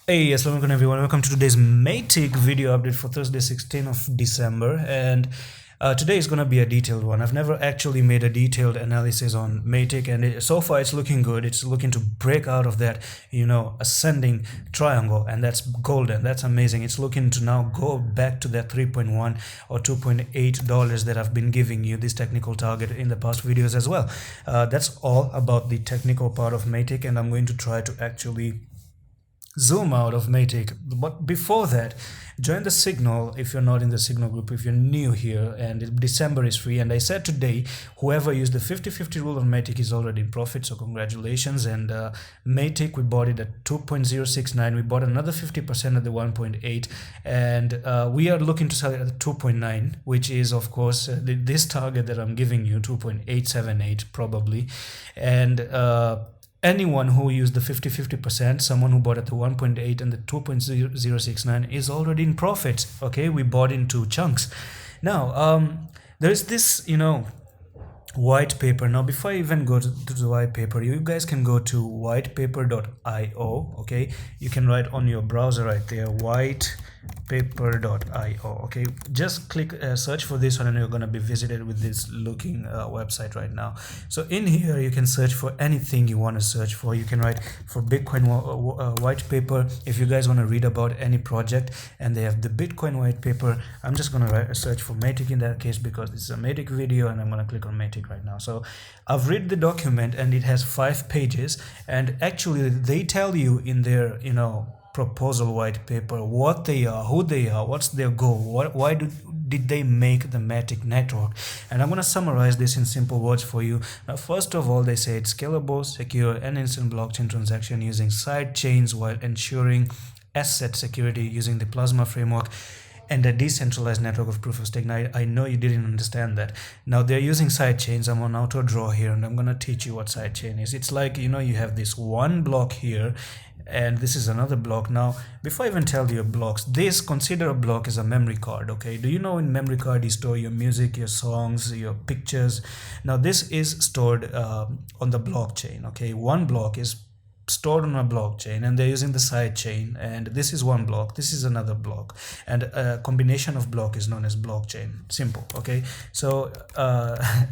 Hey, assalamu alaikum everyone. Welcome to today's MATIC video update for Thursday, 16th of December. And today is going to be a detailed one. I've never actually made a detailed analysis on MATIC, and so far it's looking good. It's looking to break out of that, ascending triangle, and that's golden. That's amazing. It's looking to now go back to that 3.1 or $2.8 that I've been giving you, this technical target in the past videos as well. That's all about the technical part of MATIC, and I'm going to try to actually zoom out of MATIC. But before that, join the Signal if you're not in the Signal group, if you're new here, and December is free. And I said today, whoever used the 50-50 rule on MATIC is already in profit, so congratulations. And MATIC, we bought it at 2.069. We bought another 50% at the 1.8, and we are looking to sell it at 2.9, which is of course this target that I'm giving you, 2.878 probably. And anyone who used the 50-50%, someone who bought at the 1.8 and the 2.069 is already in profit. Okay, we bought in two chunks. Now, there is this, white paper. Now, before I even go to the white paper, you guys can go to whitepaper.io. Okay, you can write on your browser right there, whitepaper.io. okay, just click search for this one, and you're going to be visited with this looking website right now. So in here you can search for anything you want to search for. You can write for Bitcoin white paper if you guys want to read about any project, and they have the Bitcoin white paper. I'm just going to search for MATIC in that case, because this is a MATIC video, and I'm going to click on MATIC right now. So I've read the document, and it has 5 pages, and actually they tell you in their proposal white paper what they are, who they are, what's their goal, why did they make the MATIC network. And I'm going to summarize this in simple words for you. Now, first of all, they say it's scalable, secure, and instant blockchain transaction using side chains while ensuring asset security using the Plasma framework and a decentralized network of proof of stake. Now, I know you didn't understand that. Now, they're using side chains. I'm on auto draw here, and I'm going to teach you what side chain is. It's like, you have this one block here, and this is another block. Now, before I even tell you blocks, consider a block as a memory card. Okay, do you know in memory card you store your music, your songs, your pictures? Now, this is stored on the blockchain. Okay, one block is stored on a blockchain, and they're using the side chain, and this is one block, this is another block, and a combination of block is known as blockchain. Simple. Okay, so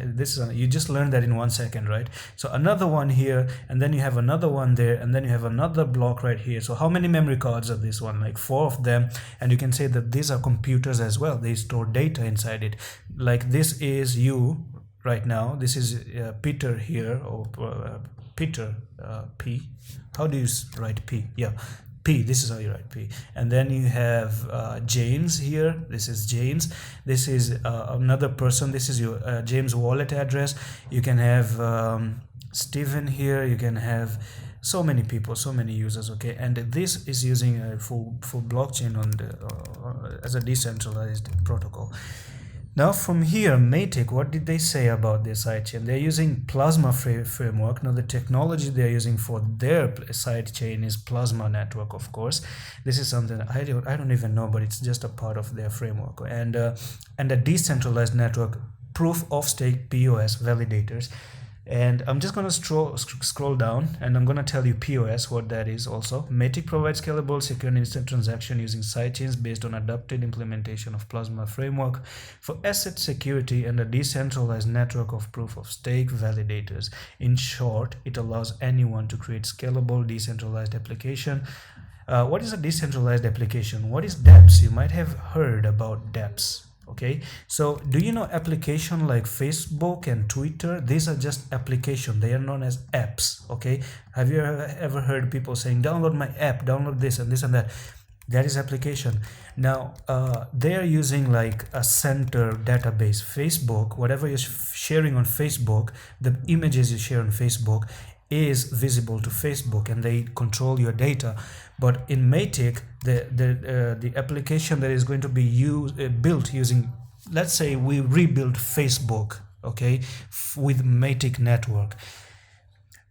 this is you just learned that in 1 second, right? So another one here, and then you have another one there, and then you have another block right here. So how many memory cards are this one? Like 4 of them. And you can say that these are computers as well. They store data inside it. Like this is you right now, this is Peter here, or Peter, P. How do you write P? Yeah, P. This is how you write P. And then you have James here. This is James. This is another person. This is your James wallet address. You can have Stephen here. You can have so many people, so many users. Okay, and this is using a full blockchain on the as a decentralized protocol. Now from here, MATIC, what did they say about this sidechain? They're using Plasma framework. Now the technology they're using for their sidechain is Plasma network, of course. This is something I don't even know, but it's just a part of their framework. And a decentralized network, proof of stake POS validators. And I'm just going to scroll down, and I'm going to tell you POS, what that is also. MATIC provides scalable, secure, and instant transaction using sidechains based on adapted implementation of Plasma framework for asset security and a decentralized network of proof of stake validators. In short, it allows anyone to create scalable, decentralized application. What is a decentralized application? What is dApps? You might have heard about dApps. Okay, so do you know application like Facebook and Twitter? These are just application. They are known as apps. Okay, have you ever heard people saying download my app, download this and this and that? That is application. Now they are using like a center database. Facebook, whatever you're sharing on Facebook, the images you share on Facebook is visible to Facebook, and they control your data. But in MATIC, the application that is going to be built using, let's say we rebuild Facebook, okay, with MATIC network.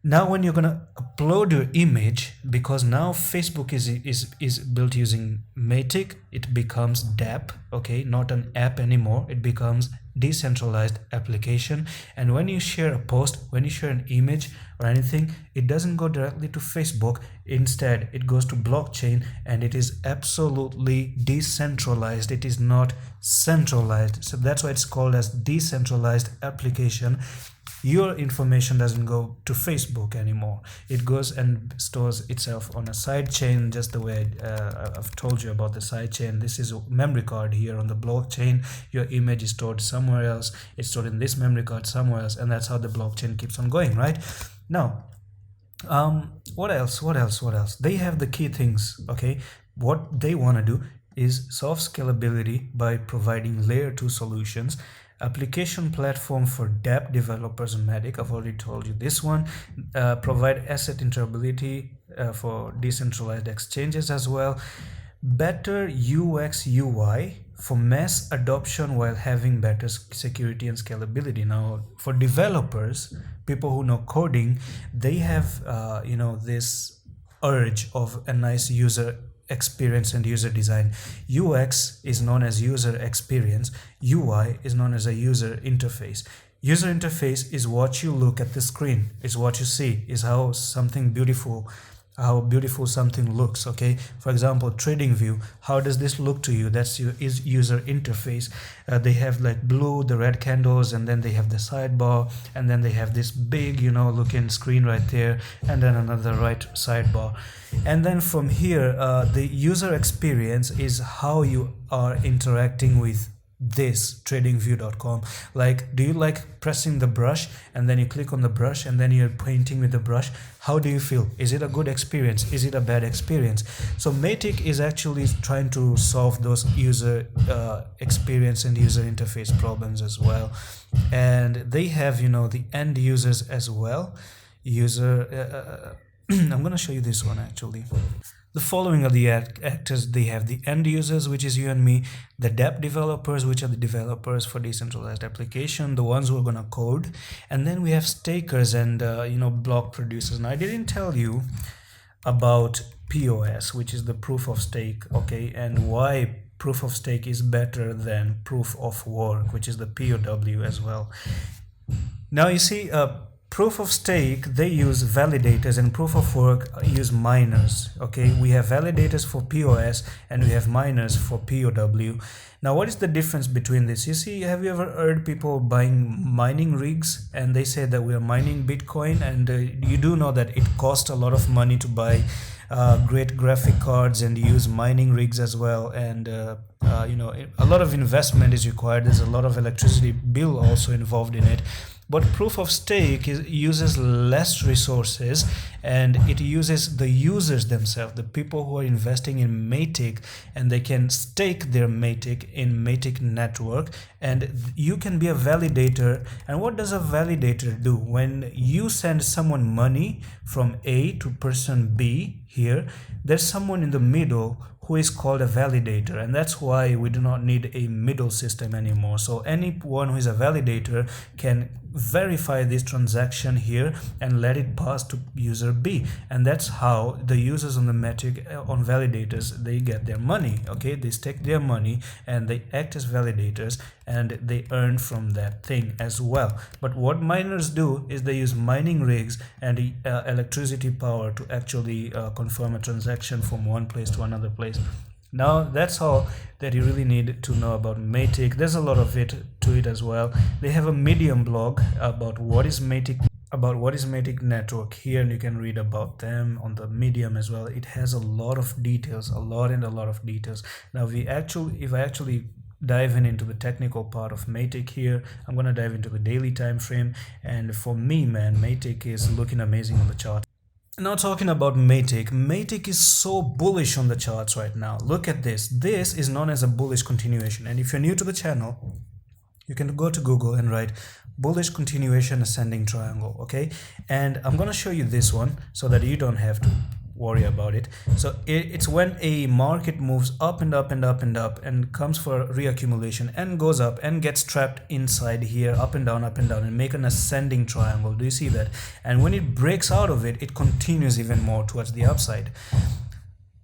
Now when you're gonna upload your image, because now Facebook is built using MATIC, it becomes DApp, okay, not an app anymore. It becomes decentralized application. And when you share a post, when you share an image or anything, it doesn't go directly to Facebook. Instead, it goes to blockchain, and it is absolutely decentralized. It is not centralized. So that's why it's called as decentralized application. Your information doesn't go to Facebook anymore. It goes and stores itself on a side chain, just the way I've told you about the side chain. This is a memory card here on the blockchain. Your image is stored somewhere else. It's stored in this memory card somewhere else, and that's how the blockchain keeps on going, right? Now, what else? They have the key things, okay? What they want to do is solve scalability by providing layer 2 solutions, application platform for dApp developers and MATIC. I've already told you this one. Provide asset interoperability for decentralized exchanges as well. Better UX UI for mass adoption while having better security and scalability. Now, for developers, people who know coding, they have this urge of a nice user experience and user design. UX is known as user experience. UI is known as a user interface. User interface is what you look at the screen. It's what you see. Is how beautiful something looks, okay? For example, trading view, how does this look to you? That's your user interface. They have like blue, the red candles, and then they have the sidebar, and then they have this big looking screen right there, and then another right sidebar. And then from here, the user experience is how you are interacting with this tradingview.com. Like, do you like pressing the brush and then you click on the brush and then you're painting with the brush? How do you feel? Is it a good experience? Is it a bad experience? So MATIC is actually trying to solve those user experience and user interface problems as well. And they have the end users as well. I'm going to show you this one actually. The following are the actors. They have the end users, which is you and me, the dApp developers, which are the developers for decentralized application, the ones who are going to code, and then we have stakers and block producers. Now, I didn't tell you about POS, which is the proof of stake, okay, and why proof of stake is better than proof of work, which is the POW as well. Now, you see, proof of stake, they use validators, and proof of work use miners, okay? We have validators for POS and we have miners for POW. Now, what is the difference between this? You see, have you ever heard people buying mining rigs and they say that we are mining Bitcoin? And you do know that it costs a lot of money to buy great graphic cards and use mining rigs as well, and a lot of investment is required. There's a lot of electricity bill also involved in it. But proof of stake uses less resources, and it uses the users themselves, the people who are investing in MATIC, and they can stake their MATIC in MATIC network, and you can be a validator. And what does a validator do? When you send someone money from A to person B here, there's someone in the middle who is called a validator, and that's why we do not need a middle system anymore. So anyone who is a validator can verify this transaction here and let it pass to user B, and that's how the users on the MATIC on validators, they get their money, okay? They stake their money and they act as validators, and they earn from that thing as well. But what miners do is they use mining rigs and electricity power to actually confirm a transaction from one place to another place. Now, that's all that you really need to know about MATIC. There's a lot of it to it as well. They have a Medium blog about what is MATIC network here, and you can read about them on the Medium as well. It has a lot of details, a lot of details. Now, if I actually dive into the technical part of MATIC here, I'm going to dive into the daily time frame, and for me, man, MATIC is looking amazing on the chart. Now, talking about MATIC is so bullish on the charts right now. Look at this. This is known as a bullish continuation, and if you're new to the channel, you can go to Google and write bullish continuation ascending triangle, okay? And I'm going to show you this one so that you don't have to. worry about it. So it's when a market moves up and up and up and up and comes for reaccumulation and goes up and gets trapped inside here, up and down and make an ascending triangle. Do you see that? And when it breaks out of it, it continues even more towards the upside.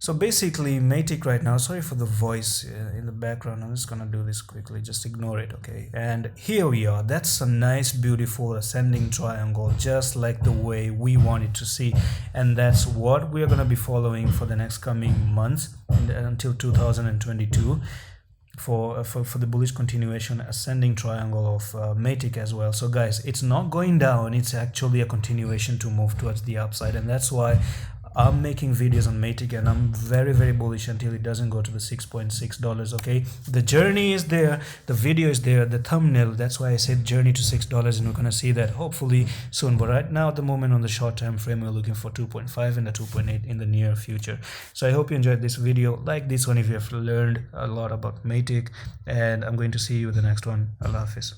So basically MATIC right now, sorry for the voice in the background, I'm just gonna do this quickly, just ignore it, okay? And here we are. That's a nice beautiful ascending triangle, just like the way we want it to see, and that's what we're gonna be following for the next coming months until 2022 for the bullish continuation ascending triangle of MATIC as well. So guys, it's not going down, it's actually a continuation to move towards the upside, and that's why I'm making videos on MATIC, and I'm very bullish until it doesn't go to the $6.6. okay, the journey is there, the video is there, the thumbnail, that's why I said journey to $6, and we're gonna see that hopefully soon. But right now at the moment on the short time frame, we're looking for 2.5 and a 2.8 in the near future. So I hope you enjoyed this video. Like this one if you have learned a lot about MATIC, and I'm going to see you in the next one. Allah Hafiz.